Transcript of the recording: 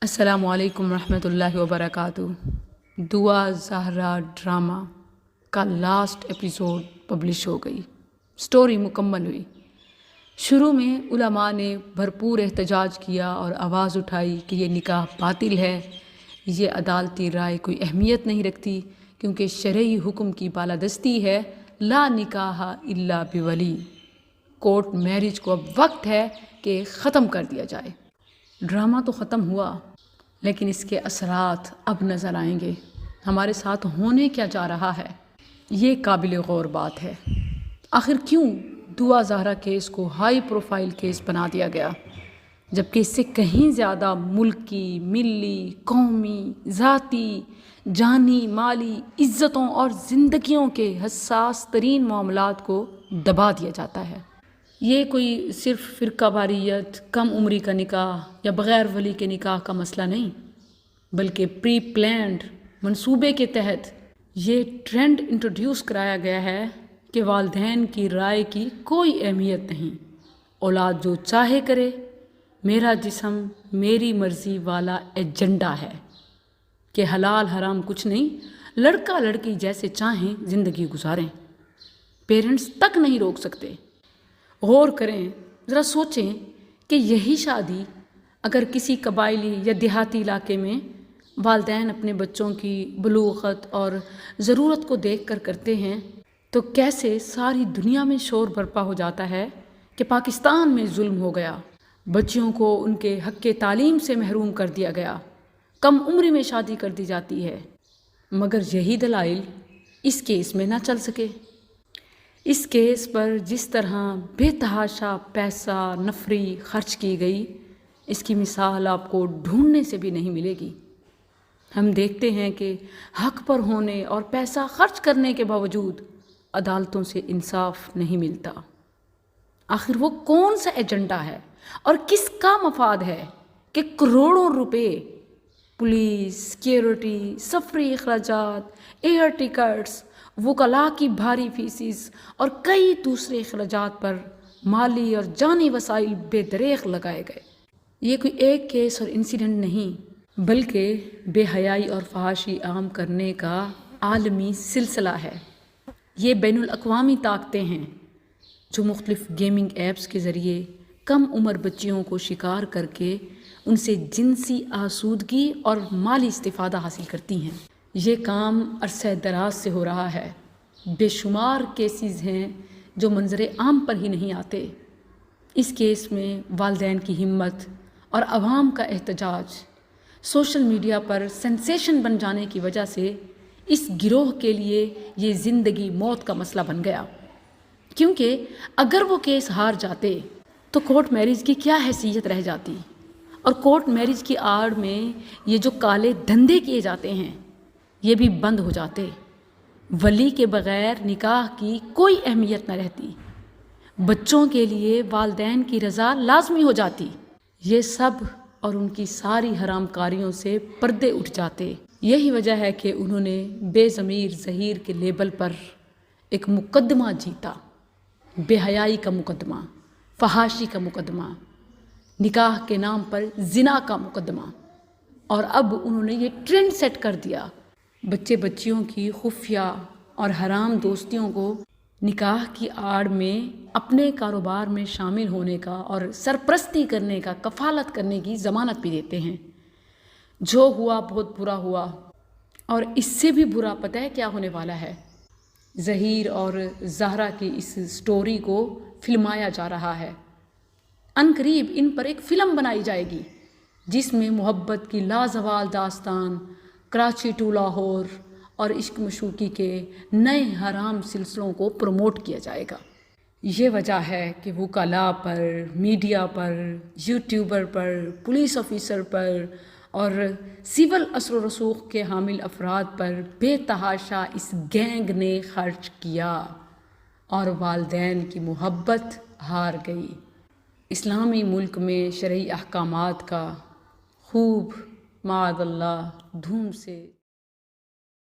السلام علیکم ورحمۃ اللہ وبرکاتہ۔ دعا زہرا ڈرامہ کا لاسٹ ایپیسوڈ پبلش ہو گئی، سٹوری مکمل ہوئی۔ شروع میں علماء نے بھرپور احتجاج کیا اور آواز اٹھائی کہ یہ نکاح باطل ہے، یہ عدالتی رائے کوئی اہمیت نہیں رکھتی کیونکہ شرعی حکم کی بالادستی ہے، لا نکاح الا بولی۔ کورٹ میرج کو اب وقت ہے کہ ختم کر دیا جائے۔ ڈرامہ تو ختم ہوا لیکن اس کے اثرات اب نظر آئیں گے۔ ہمارے ساتھ ہونے کیا جا رہا ہے، یہ قابل غور بات ہے۔ آخر کیوں دعا زہرا کیس کو ہائی پروفائل کیس بنا دیا گیا، جبکہ اس سے کہیں زیادہ ملکی، ملی، قومی، ذاتی، جانی، مالی عزتوں اور زندگیوں کے حساس ترین معاملات کو دبا دیا جاتا ہے۔ یہ کوئی صرف فرقہ واریت، کم عمری کا نکاح یا بغیر ولی کے نکاح کا مسئلہ نہیں، بلکہ پری پلانڈ منصوبے کے تحت یہ ٹرینڈ انٹروڈیوس کرایا گیا ہے کہ والدین کی رائے کی کوئی اہمیت نہیں، اولاد جو چاہے کرے، میرا جسم میری مرضی والا ایجنڈا ہے کہ حلال حرام کچھ نہیں، لڑکا لڑکی جیسے چاہیں زندگی گزاریں، پیرنٹس تک نہیں روک سکتے۔ غور کریں، ذرا سوچیں کہ یہی شادی اگر کسی قبائلی یا دیہاتی علاقے میں والدین اپنے بچوں کی بلوغت اور ضرورت کو دیکھ کر کرتے ہیں تو کیسے ساری دنیا میں شور برپا ہو جاتا ہے کہ پاکستان میں ظلم ہو گیا، بچیوں کو ان کے حق تعلیم سے محروم کر دیا گیا، کم عمری میں شادی کر دی جاتی ہے، مگر یہی دلائل اس کیس میں نہ چل سکے۔ اس کیس پر جس طرح بے تحاشا پیسہ نفری خرچ کی گئی، اس کی مثال آپ کو ڈھونڈنے سے بھی نہیں ملے گی۔ ہم دیکھتے ہیں کہ حق پر ہونے اور پیسہ خرچ کرنے کے باوجود عدالتوں سے انصاف نہیں ملتا۔ آخر وہ کون سا ایجنڈا ہے اور کس کا مفاد ہے کہ کروڑوں روپے پولیس، سیکیورٹی، سفری اخراجات، ایئر ٹکٹس، وکلاء کی بھاری فیسز اور کئی دوسرے اخراجات پر مالی اور جانی وسائل بے دریغ لگائے گئے۔ یہ کوئی ایک کیس اور انسیڈنٹ نہیں، بلکہ بے حیائی اور فحاشی عام کرنے کا عالمی سلسلہ ہے۔ یہ بین الاقوامی طاقتیں ہیں جو مختلف گیمنگ ایپس کے ذریعے کم عمر بچیوں کو شکار کر کے ان سے جنسی آسودگی اور مالی استفادہ حاصل کرتی ہیں۔ یہ کام عرصہ دراز سے ہو رہا ہے۔ بے شمار کیسز ہیں جو منظر عام پر ہی نہیں آتے۔ اس کیس میں والدین کی ہمت اور عوام کا احتجاج سوشل میڈیا پر سینسیشن بن جانے کی وجہ سے اس گروہ کے لیے یہ زندگی موت کا مسئلہ بن گیا، کیونکہ اگر وہ کیس ہار جاتے تو کورٹ میرج کی کیا حیثیت رہ جاتی، اور کورٹ میرج کی آڑ میں یہ جو کالے دھندے کیے جاتے ہیں یہ بھی بند ہو جاتے، ولی کے بغیر نکاح کی کوئی اہمیت نہ رہتی، بچوں کے لیے والدین کی رضا لازمی ہو جاتی، یہ سب اور ان کی ساری حرام کاریوں سے پردے اٹھ جاتے۔ یہی وجہ ہے کہ انہوں نے بے ضمیر زہیر کے لیبل پر ایک مقدمہ جیتا، بے حیائی کا مقدمہ، فحاشی کا مقدمہ، نکاح کے نام پر زنا کا مقدمہ، اور اب انہوں نے یہ ٹرینڈ سیٹ کر دیا۔ بچے بچیوں کی خفیہ اور حرام دوستیوں کو نکاح کی آڑ میں اپنے کاروبار میں شامل ہونے کا اور سرپرستی کرنے کا، کفالت کرنے کی ضمانت بھی دیتے ہیں۔ جو ہوا بہت برا ہوا، اور اس سے بھی برا پتہ ہے کیا ہونے والا ہے؟ زہیر اور زہرا کی اس سٹوری کو فلمایا جا رہا ہے۔ عنقریب ان پر ایک فلم بنائی جائے گی جس میں محبت کی لازوال داستان، کراچی ٹو لاہور اور عشق مشوقی کے نئے حرام سلسلوں کو پروموٹ کیا جائے گا۔ یہ وجہ ہے کہ وکلاء پر، میڈیا پر، یوٹیوبر پر، پولیس آفیسر پر اور سول اثر و رسوخ کے حامل افراد پر بے تحاشا اس گینگ نے خرچ کیا اور والدین کی محبت ہار گئی۔ اسلامی ملک میں شرعی احکامات کا خوب معاذ اللہ دھوم سے